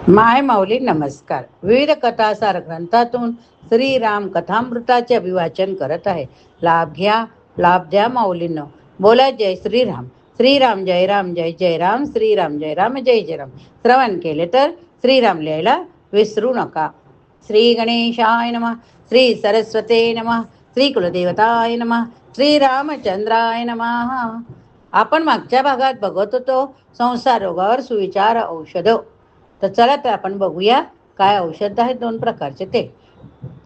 माय माऊली नमस्कार. विविध कथासार ग्रंथातून श्रीराम कथामृताचे अभिवाचन करत आहे. लाभ घ्या, लाभ द्या माऊलींनो. बोला जय श्रीराम. श्रीराम जय राम, जय जय राम. श्रीराम जय राम, जय जय राम. श्रवण केले तर श्रीराम लिहायला विसरू नका. श्री गणेशाय नमः. श्री सरस्वते नमः. श्री कुलदेवताय नमः. श्री रामचंद्राय नमः. आपण मागच्या भागात बघत होतो संसार रोगावर सुविचार औषध. तर चला तर आपण बघूया काय औषध आहेत. दोन प्रकारचे. ते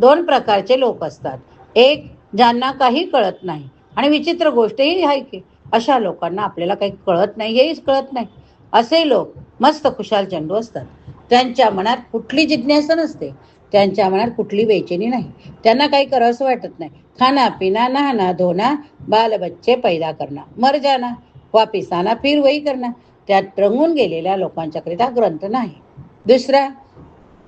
दोन प्रकारचे लोक असतात. एक, ज्यांना काही कळत नाही आणि विचित्र गोष्टही आहे की अशा लोकांना आपल्याला काही कळत नाही, हेच कळत नाही. असे लोक मस्त खुशाल चंडू असतात. त्यांच्या मनात कुठली जिज्ञासा नसते, त्यांच्या मनात कुठली बेचैनी नाही. त्यांना काही करावंसं वाटत नाही. खाना पिना, नहाना धोना, बाल बच्चे पैदा करना, मर जाना, वापिस आना, फिर वही करना. त्यात रंगून गेलेल्या लोकांच्याकरिता ग्रंथ नाही. दुसरा,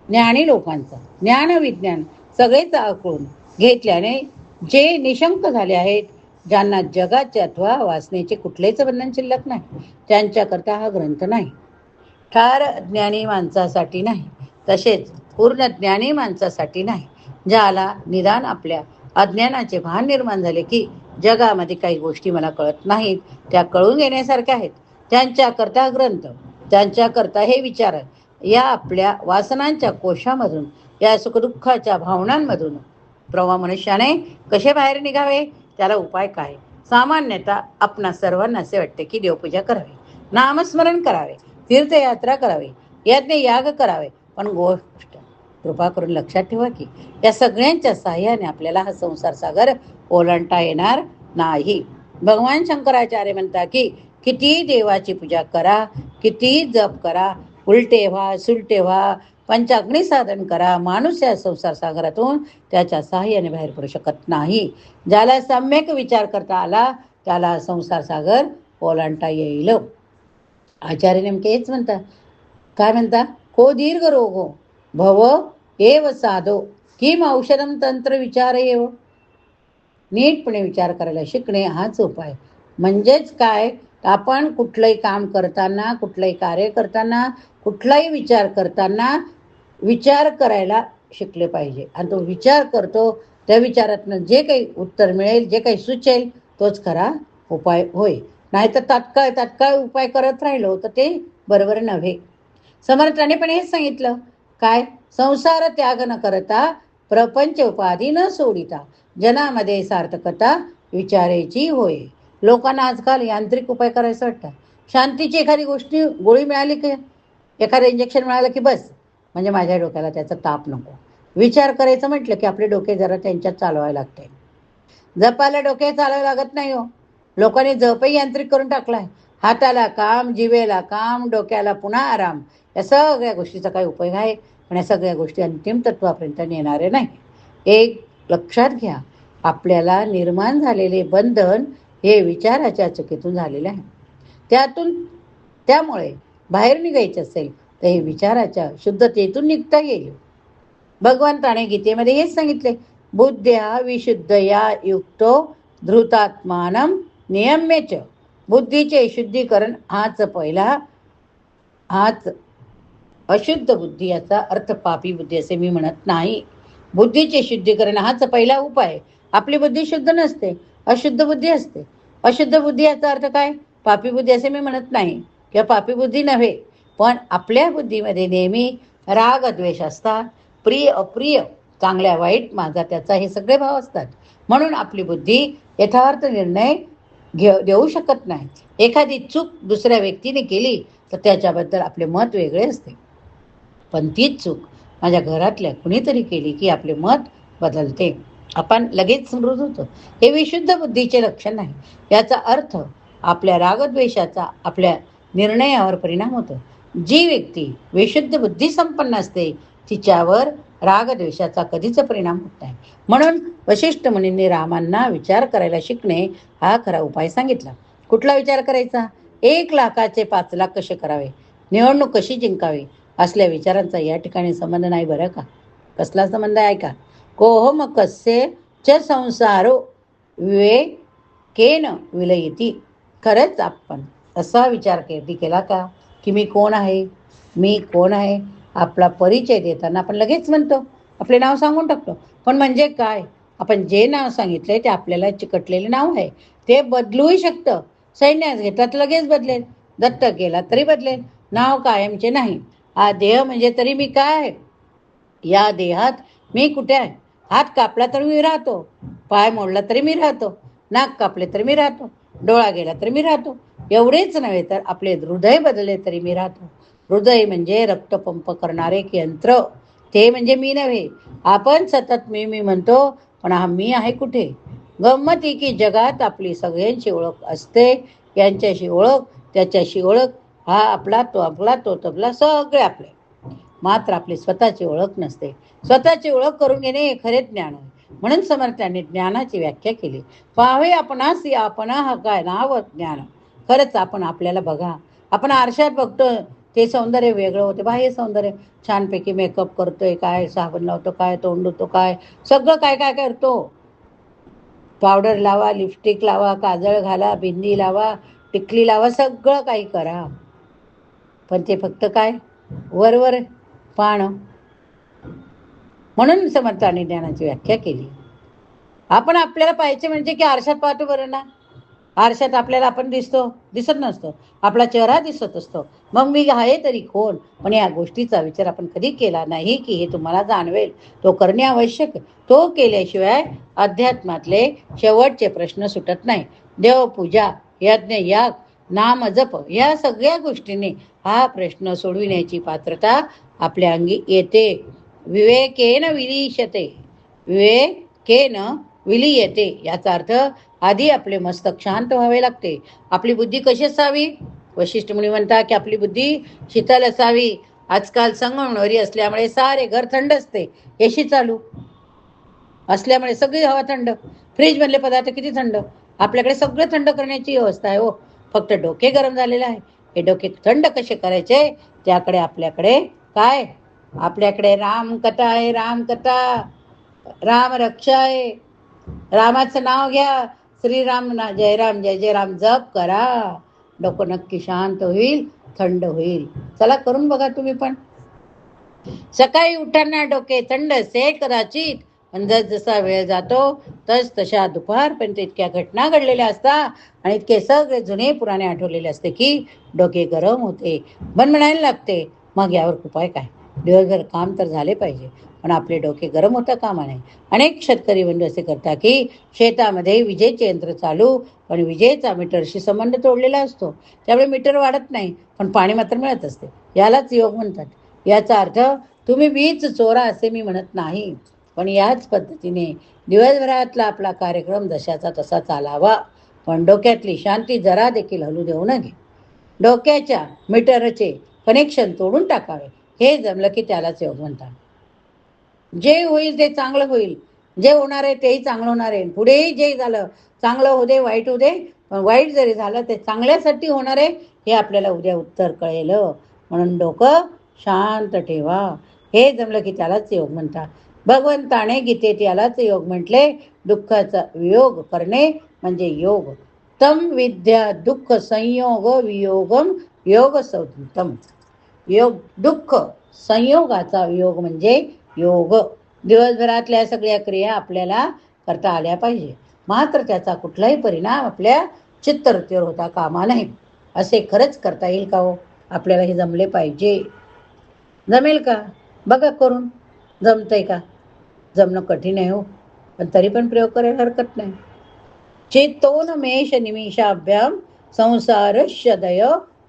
ज्ञानी लोकांचा ज्ञान विज्ञान सगळेच आकळून घेतल्याने जे निशंक झाले आहेत, ज्यांना जगाचे अथवा वासनेचे कुठलेच बंधन शिल्लक नाही, त्यांच्याकरता हा ग्रंथ नाही. ठार ज्ञानी माणसासाठी नाही, तसेच पूर्ण ज्ञानी माणसासाठी नाही. ज्याला निदान आपल्या अज्ञानाचे भान निर्माण झाले की जगामध्ये काही गोष्टी मला कळत नाहीत, त्या कळून घेण्यासारख्या आहेत, त्यांच्याकरता ग्रंथ. त्यांच्याकरता हे विचार या आपल्या वासनांच्या कोशामधून, या सुखदुःखाच्या भावनांमधून प्रवाह मनुष्याने कसे बाहेर निघावे, त्याला उपाय काय. सामान्यतः आपणा सर्वांना असे वाटते की देवपूजा करावी, नामस्मरण करावे, तीर्थयात्रा करावी, यज्ञ याग करावे. पण गोष्ट कृपा करून लक्षात ठेवा की या सगळ्यांच्या साह्याने आपल्याला हा संसार सागर ओलांडता येणार नाही. भगवान शंकराचार्य म्हणतात की किती देवाची पूजा करा, किती जप करा, उलटे व्हा, सुलटे व्हा, पंचाग्नी साधन करा, माणूस या संसार सागरातून त्याच्या साह्याने बाहेर पडू शकत नाही. ज्याला सम्यक विचार करता आला त्याला संसार सागर ओलांडता येईल. आचार्य नेमके हेच म्हणतात. काय म्हणता? को दीर्घ रोगो भव एव साधो किम औषधम तंत्र विचार येव. नीटपणे विचार करायला शिकणे हाच उपाय. म्हणजेच काय, आपण कुठलंही काम करताना, कुठलंही कार्य करताना, कुठलाही विचार करताना विचार करायला शिकले पाहिजे. आणि तो विचार करतो त्या विचारातनं जे काही उत्तर मिळेल, जे काही सुचेल, तोच खरा उपाय होय. नाहीतर तात्काळ उपाय करत राहिलो तर ते बरोबर नव्हे. समर्थाने पण हेच सांगितलं. काय? संसार त्याग न करता, प्रपंच उपाधी न सोडिता, जनामध्ये सार्थकता विचारायची होय. लोकांना आजकाल यांत्रिक उपाय करायचं वाटतं. शांतीची एखादी गोष्टी गोळी मिळाली की, एखादं इंजेक्शन मिळालं की बस, म्हणजे माझ्या डोक्याला त्याचा ताप नको. विचार करायचं म्हटलं की आपले डोके जरा त्यांच्यात चालवायला लागते. जपाला डोके चालवायला लागत नाही हो. लोकांनी जपही यांत्रिक करून टाकलाय. हाताला काम, जिवेला काम, डोक्याला पुन्हा आराम. या सगळ्या गोष्टीचा काही उपयोग आहे, पण या सगळ्या गोष्टी अंतिम तत्वापर्यंत नेणारे नाही. एक लक्षात घ्या, आपल्याला निर्माण झालेले बंधन हे विचाराच्या चुकीतून झालेले आहे. त्यामुळे बाहेर निघायचे असेल तर हे विचाराच्या शुद्धतेतून निघता येईल. भगवंताने गीतेमध्ये हेच सांगितले. बुद्ध्या विशुद्धया युक्तो धृतात्मानं नियम्यच. बुद्धीचे शुद्धीकरण हाच अशुद्ध बुद्धी, याचा अर्थ पापी बुद्धी असे मी म्हणत नाही. बुद्धीचे शुद्धीकरण हाच पहिला उपाय. आपली बुद्धी शुद्ध नसते, अशुद्ध बुद्धी असते. अशुद्ध बुद्धी याचा अर्थ काय? पापी बुद्धी असे मी म्हणत नाही, किंवा पापी बुद्धी नव्हे. पण आपल्या बुद्धीमध्ये नेहमी राग द्वेष असतात, प्रिय अप्रिय, चांगल्या वाईट, माझा त्याचा, हे सगळे भाव असतात. म्हणून आपली बुद्धी यथार्थ निर्णय देऊ शकत नाही. एखादी चूक दुसऱ्या व्यक्तीने केली तर त्याच्याबद्दल आपले मत वेगळे असते. पण तीच चूक माझ्या घरातल्या कुणीतरी केली की आपले मत बदलते, आपण लगेच समृद्ध होतो. हे विशुद्ध बुद्धीचे लक्षण नाही. याचा अर्थ आपल्या रागद्वेषाचा आपल्या निर्णयावर परिणाम होतो. जी व्यक्ती विशुद्ध बुद्धी संपन्न असते तिच्यावर रागद्वेषाचा कधीच परिणाम होत नाही. म्हणून वशिष्ठ मुनींनी रामांना विचार करायला शिकणे हा खरा उपाय सांगितला. कुठला विचार करायचा? 1,00,000चे 5,00,000 कसे करावे, निवडणूक कशी जिंकावी, असल्या विचारांचा या ठिकाणी संबंध नाही बरं का. कसला संबंध आहे का? कोहम कस्य च संसारो विवेकेन विलयती. खरंच आपण असा विचार केला का की मी कोण आहे, मी कोण आहे, आपला परिचय देताना आपण लगेच म्हणतो, आपले नाव सांगून टाकतो. पण म्हणजे काय? आपण जे नाव सांगितलंय ते आपल्याला चिकटलेले नाव आहे. ते बदलूही शकतं. संन्यास घेतला तर लगेच बदलेल, दत्तक गेला तरी बदलेल. नाव कायमचे नाही. हा देह म्हणजे तरी मी काय? या देहात मी कुठे आहे? हात कापला तर मी राहतो, पाय मोडला तरी मी राहतो, नाक कापले तरी मी राहतो, डोळा गेला तरी मी राहतो. एवढेच नव्हे तर आपले हृदय बदलले तरी मी राहतो. हृदय म्हणजे रक्तपंप करणारे यंत्र, ते म्हणजे मी नव्हे. आपण सतत मी म्हणतो, पण हा मी आहे कुठे? गंमत ही की जगात आपली सगळ्यांची ओळख असते. यांच्याशी ओळख, त्याच्याशी ओळख, हा आपला, तो तबला, सगळे आपले. मात्र आपली स्वतःची ओळख नसते. स्वतःची ओळख करून घेणे हे खरे ज्ञान आहे. म्हणून समर्थांनी ज्ञानाची व्याख्या केली. पाहावे आपणास या आपणा हा काय नाव ज्ञान. खरंच आपण आपल्याला बघा. आपण आरशात बघतो ते सौंदर्य वेगळं होते, बाह्य सौंदर्य. छानपैकी मेकअप करतोय काय, साबण लावतो काय, तोंड धुतो काय, सगळं काय काय करतो. पावडर लावा, लिपस्टिक लावा, काजळ घाला, बिंदी लावा, टिकली लावा, सगळं काही करा. पण ते फक्त काय, वरवर पाहणं. म्हणून समर्थांनी ज्ञानाची व्याख्या केली. आपण आपल्याला पाहायचे म्हणजे की आरशात पाहतो बरं ना. आरशात आपल्याला आपण दिसत नसतो. आपला चेहरा दिसत असतो. मग मी आहे तरी कोण? पण या गोष्टीचा विचार आपण कधी केला नाही की हे तुम्हाला जाणवेल. तो करणे आवश्यक. तो केल्याशिवाय अध्यात्मातले शेवटचे प्रश्न सुटत नाही. देवपूजा, यज्ञ, याग, नाम जप या सगळ्या गोष्टींनी हा प्रश्न सोडविण्याची पात्रता आपल्या अंगी येते. विवेकेन विलीयते. विवेकेन विलीयते याचा अर्थ आधी आपले मस्तक शांत व्हावे लागते. आपली बुद्धी कशी असावी? वशिष्ठ मुनी म्हणतात की आपली बुद्धी शीतल असावी. आजकाल संगमरवरी असल्यामुळे सारे घर थंड असते. एसी चालू असल्यामुळे सगळी हवा थंड. फ्रीज मधले पदार्थ किती थंड. आपल्याकडे सगळं थंड करण्याची व्यवस्था आहे हो. फक्त डोके गरम झालेले आहे. हे डोके थंड कसे करायचे त्याकडे आपल्याकडे काय, आपल्याकडे रामकथा आहे. रामकथा, राम रक्षा आहे. रामाचं नाव घ्या. श्रीराम जय राम जय जय राम जप करा. डोकं नक्की शांत होईल, थंड होईल. चला करून बघा तुम्ही पण. सकाळी उठताना डोके थंड असे कदाचित, पण जसा वेळ जातो तस तशा दुपारपर्यंत इतक्या घटना घडलेल्या असतात आणि इतके सगळे जुने पुराणे आठवलेले असते की डोके गरम होते, मन म्हणायला लागते. मग यावर उपाय काय? दिवसभर काम तर झाले पाहिजे, पण आपले डोके गरम होता कामा नये. अनेक शेतकरी बंधू असे करतात की शेतामध्ये विजेचे यंत्र चालू, पण विजेचा मीटरशी संबंध तोडलेला असतो. त्यामुळे मीटर वाढत नाही, पण पाणी मात्र मिळत असते. यालाच योग म्हणतात. याचा अर्थ तुम्ही वीज चोरा असे मी म्हणत नाही, पण याच पद्धतीने दिवसभरातला आपला कार्यक्रम जशाचा तसा चालावा, पण डोक्यातली शांती जरा देखील हलू देऊ नये. डोक्याच्या मीटरचे कनेक्शन तोडून टाकावे. हे जमलं की त्यालाच योग म्हणतात. जे होईल ते चांगलं होईल. जे होणार आहे तेही चांगलं होणार आहे. पुढेही जे झालं चांगलं होऊ दे, वाईट होऊ दे, पण वाईट जरी झालं ते चांगल्यासाठी होणार आहे हे आपल्याला उद्या उत्तर कळेल. म्हणून डोकं शांत ठेवा. हे जमलं की त्यालाच योग म्हणतात. भगवंताने गीतेत यालाच योग म्हटले. दुःखाचा वियोग करणे म्हणजे योग. तम विद्या दुःख संयोग वियोगम योग संतम. योग दुःख संयोगाचा योग म्हणजे योग. दिवसभरातल्या सगळ्या क्रिया आपल्याला करता आल्या पाहिजे, मात्र त्याचा कुठलाही परिणाम आपल्या चित्तवृत्तीवर होता कामा नये. असे खरंच करता येईल का हो? आपल्याला हे जमले पाहिजे. जमेल का? बघा करून. जमतंय का? जमणं कठीण आहे हो, पण तरी पण प्रयोग करायला हरकत नाही. चेतोन्मेष निमिषाभ्याम संसार शदय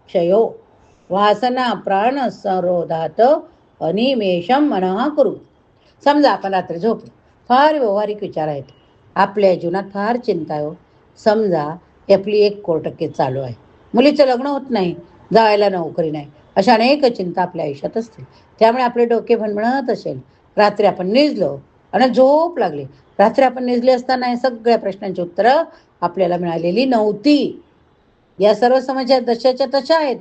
क्षयो वासना प्राण संरोधात अनिमेषम मनः करू. समजा आपण रात्री झोपलो, फार व्यवहारिक विचार आहेत. आपल्या जीवनात फार चिंता आहे हो. समजा आपली 1 कोटी चालू आहे, मुलीचं लग्न होत नाही, जायला नोकरी नाही, अशा अनेक चिंता आपल्या आयुष्यात असतील. त्यामुळे आपले डोके भणभणत असेल. रात्री आपण निजलो आणि झोप लागली. रात्री आपण निजले असताना या सगळ्या प्रश्नांची उत्तरं आपल्याला मिळालेली नव्हती. या सर्व समस्या दशाच्या तशा आहेत,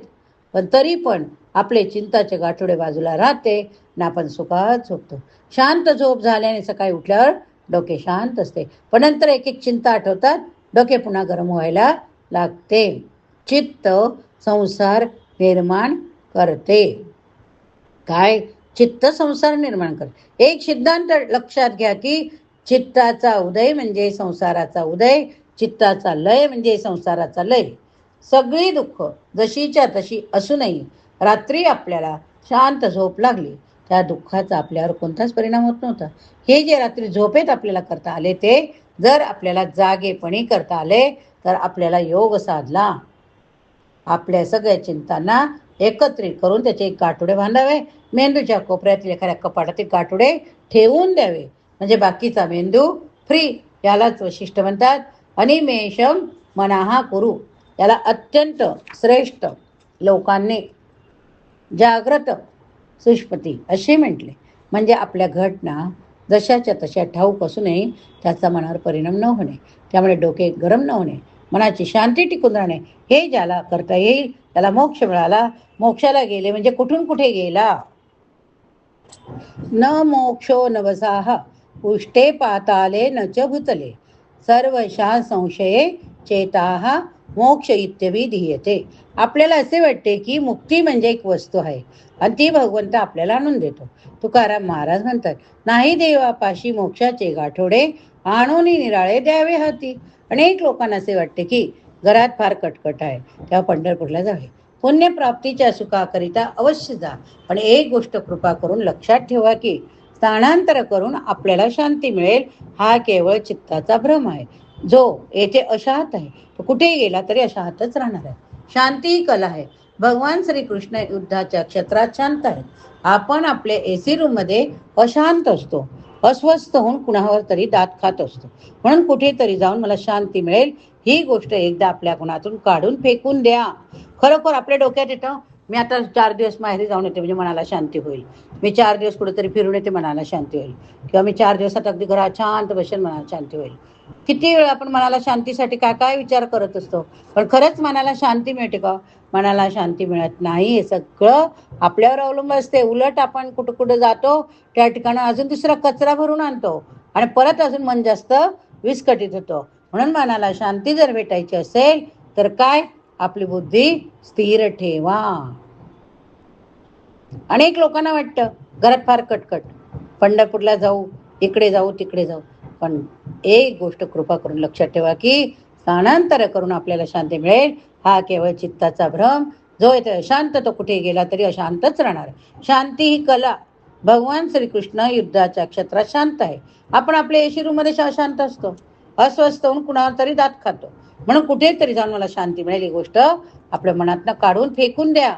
पण तरी पण आपले चिंताचे गाठोडे बाजूला राहते आणि आपण सुखात झोपतो. शांत झोप झाल्याने सकाळी उठल्यावर डोके शांत असते, पण नंतर एक एक चिंता आठवतात, डोके पुन्हा गरम व्हायला लागते. चित्त संसार निर्माण करते. काय चित्त संसार निर्माण कर. एक सिद्धांत लक्षात घ्या की चित्ताचा उदय म्हणजे संसाराचा उदय, चित्ताचा लय म्हणजे संसाराचा लय. सगळी दुःख जशीच्या तशी असूनही रात्री आपल्याला शांत झोप लागली, त्या दुःखाचा आपल्यावर कोणताच परिणाम होत नव्हता. हे जे रात्री झोपेत आपल्याला करता आले ते जर आपल्याला जागेपणी करता आले तर आपल्याला योग साधला. आपल्या सगळ्या चिंतांना एकत्रित करून त्याचे एक गाठोडे बांधावे, मेंदूच्या कोपऱ्यातील एखाद्या कपाटात गाठोडे ठेवून द्यावे, म्हणजे बाकीचा मेंदू फ्री. यालाच वैशिष्ट्य म्हणतात अनिमेषम मनाहा कुरु. याला अत्यंत श्रेष्ठ लोकांनी जाग्रत सुष्पती असे म्हटले. म्हणजे आपल्या घटना जशाच्या तशा ठाऊक असूनही त्याचा मनावर परिणाम न होणे, त्यामुळे डोके गरम न होणे, मनाची शांती टिकून राहणे, हे ज्याला करता येईल त्याला मोक्ष मिळाला. मोक्षाला गेले म्हणजे कुठून कुठे गेला. न मोक्षो नवसाह उष्टे पाताले न च भूतले सर्वशा संशये चेताह मोक्ष इत्यभिधीयते. आपल्याला असे वाटते की मुक्ती म्हणजे एक वस्तू आहे आणि ती भगवंत आपल्याला आणून देतो. तुकाराम महाराज म्हणतात, नाही देवापाशी मोक्षाचे गाठोडे आणून निराळे द्यावे हाती. अनेक लोकांना असे वाटते की घरात फार कटकट आहे, तेव्हा पंढरपूरला जावे, पुण्यप्राप्तीच्या सुखाकरिता अवश्य जा. पण एक गोष्ट कृपा करून लक्षात ठेवा की स्थानांतर करून आपल्याला शांती मिळेल हा केवळ चित्ताचा भ्रम आहे. जो येथे अशांत आहे तो कुठेही गेला तरी अशांतच राहणार आहे. शांती ही कला आहे. भगवान श्रीकृष्ण युद्धाच्या क्षेत्रात शांत आहेत. आपण आपल्या एसी रूम मध्ये अशांत असतो, अस्वस्थ होऊन कुणावर तरी दात खात असतो. म्हणून कुठेतरी जाऊन मला शांती मिळेल ही गोष्ट एकदा आपल्या गुणातून काढून फेकून द्या. खरोखर आपल्या डोक्यात येतं मी आता 4 दिवस माहेरी जाऊन येते म्हणजे मनाला शांती होईल, मी 4 दिवस कुठेतरी फिरून येते मनाला शांती होईल, किंवा मी 4 दिवसात अगदी घरात शांत बसेन मनाला शांती होईल. किती वेळ आपण मनाला शांतीसाठी काय काय विचार करत असतो, पण खरंच मनाला शांती मिळते का? मनाला शांती मिळत नाही. हे सगळं आपल्यावर अवलंबून असते. उलट आपण कुठं कुठं जातो त्या ठिकाणी अजून दुसरा कचरा भरून आणतो आणि परत अजून मन जास्त विस्कटीत होतो. म्हणून मनाला शांती जर भेटायची असेल तर काय, आपली बुद्धी स्थिर ठेवा. अनेक लोकांना वाटतं घरात फार कटकट, पंढरपूरला जाऊ, इकडे जाऊ, तिकडे जाऊ. पण एक गोष्ट कृपा करून लक्षात ठेवा की स्थानांतर करून आपल्याला शांती मिळेल हा केवळ चित्ताचा भ्रम. जो येथे अशांत तो कुठे गेला तरी अशांतच राहणार. शांती ही कला. भगवान श्रीकृष्ण युद्धाच्या क्षेत्रात शांत आहे. आपण आपल्या एसी रूम मध्ये अशांत असतो, अस्वस्थ होऊन कुणावर तरी दात खातो. म्हणून कुठेतरी जाऊन मला शांती मिळेल ही गोष्ट आपल्या मनातनं काढून फेकून द्या.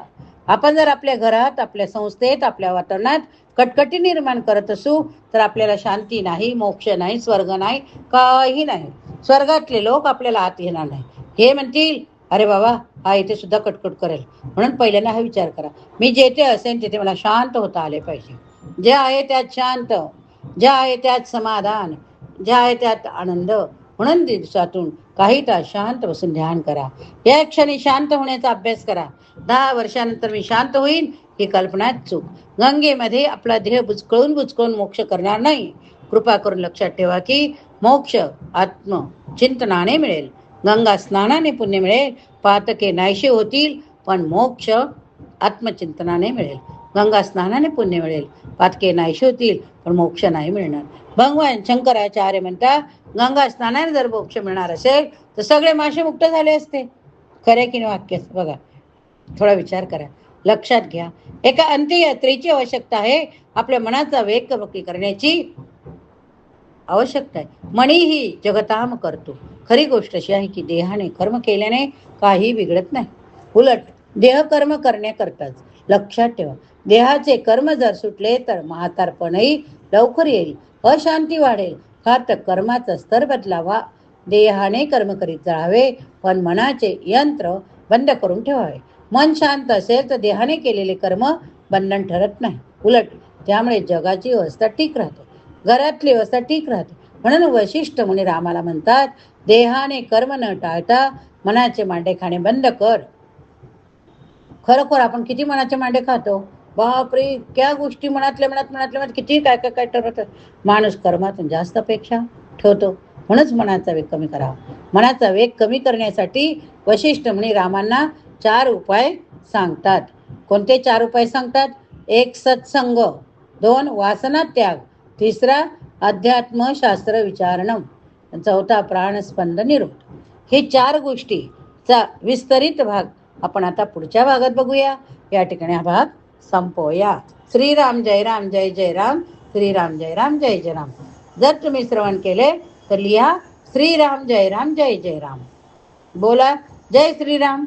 आपण जर आपल्या घरात, आपल्या संस्थेत, आपल्या वातावरणात कटकटी निर्माण करत असू तर आपल्याला शांती नाही, मोक्ष नाही, स्वर्ग नाही, काही नाही. स्वर्गातले लोक आपल्याला आत येणार नाही. हे म्हणतील अरे बाबा हा इथे सुद्धा कटकट करेल. म्हणून पहिल्यांदा हा विचार करा, मी जेथे असेल तिथे मला शांत होता आले पाहिजे. जे आहे त्यात शांत, जे आहे त्यात समाधान, जे आहे त्यात आनंद. म्हणून दिवसातून काही तास शांत बसून ध्यान करा. या क्षणी शांत होण्याचा अभ्यास करा. 10 वर्षानंतर मी शांत होईल ही कल्पनाच चूक. गंगेमध्ये आपला देह बुचकळून बुचकळून मोक्ष करणार नाही. कृपा करून लक्षात ठेवा की मोक्ष आत्मचिंतनाने मिळेल. गंगा स्नानाने पुण्य मिळेल, पातके नाहीशे होतील, पण मोक्ष आत्मचिंतनाने मिळेल. गंगा स्नानाने पुण्य मिळेल, पातके नाहीशे होतील, पण मोक्ष नाही मिळणार. भगवान शंकराचार्य म्हणतात गंगा स्नानाने जर मोक्ष मिळणार असेल तर सगळे मासे मुक्त झाले असते. खरे की वाक्य बघा, थोडा विचार करा, लक्षात घ्या. एका अंत्ययात्रेची आवश्यकता आहे. आपल्या मनाचा वेग कमी करण्याची आवश्यकता आहे. मणी ही जगताम करतो. खरी गोष्ट अशी आहे की देहाने कर्म केल्याने काही बिघडत नाही, उलट देह कर्म करण्याकरताच. लक्षात ठेवा, देहाचे कर्म जर सुटले तर म्हातारपणही लवकर येईल, अशांती वाढेल. फार तर कर्माचा स्तर बदलावा. देहाने कर्म करीत जावे, पण मनाचे यंत्र बंद करून ठेवावे. मन शांत असेल तर देहाने केलेले कर्म बंधन ठरत नाही, उलट त्यामुळे जगाची व्यवस्था ठीक राहते, घरातली व्यवस्था ठीक राहते. म्हणून वशिष्ठ मुनी रामाला म्हणतात देहाने कर्म न टाळता मनाचे मांडे खाणे बंद कर. खरोखर आपण किती मनाचे मांडे खातो, बापरे, क्या गोष्टी मनातल्या मनात किती काय काय काय ठरवतात. माणूस कर्मातून जास्त अपेक्षा ठेवतो. म्हणूनच मनाचा वेग कमी करावा. मनाचा वेग कमी करण्यासाठी वशिष्ठ मुनी रामांना 4 उपाय सांगतात. कोणते 4 उपाय सांगतात? 1 सत्संग, 2 वासना त्याग, 3 अध्यात्मशास्त्र विचारणम, 4 प्राणस्पंद निरोध. हे 4 गोष्टीचा विस्तरित भाग आपण आता पुढच्या भागात बघूया. या ठिकाणी हा भाग संपवूया. श्रीराम जय राम जय जय राम. श्रीराम जय राम जय जय राम. जर तुम्ही श्रवण केले तर लिहा श्रीराम जय राम जय जय राम. बोला जय श्रीराम.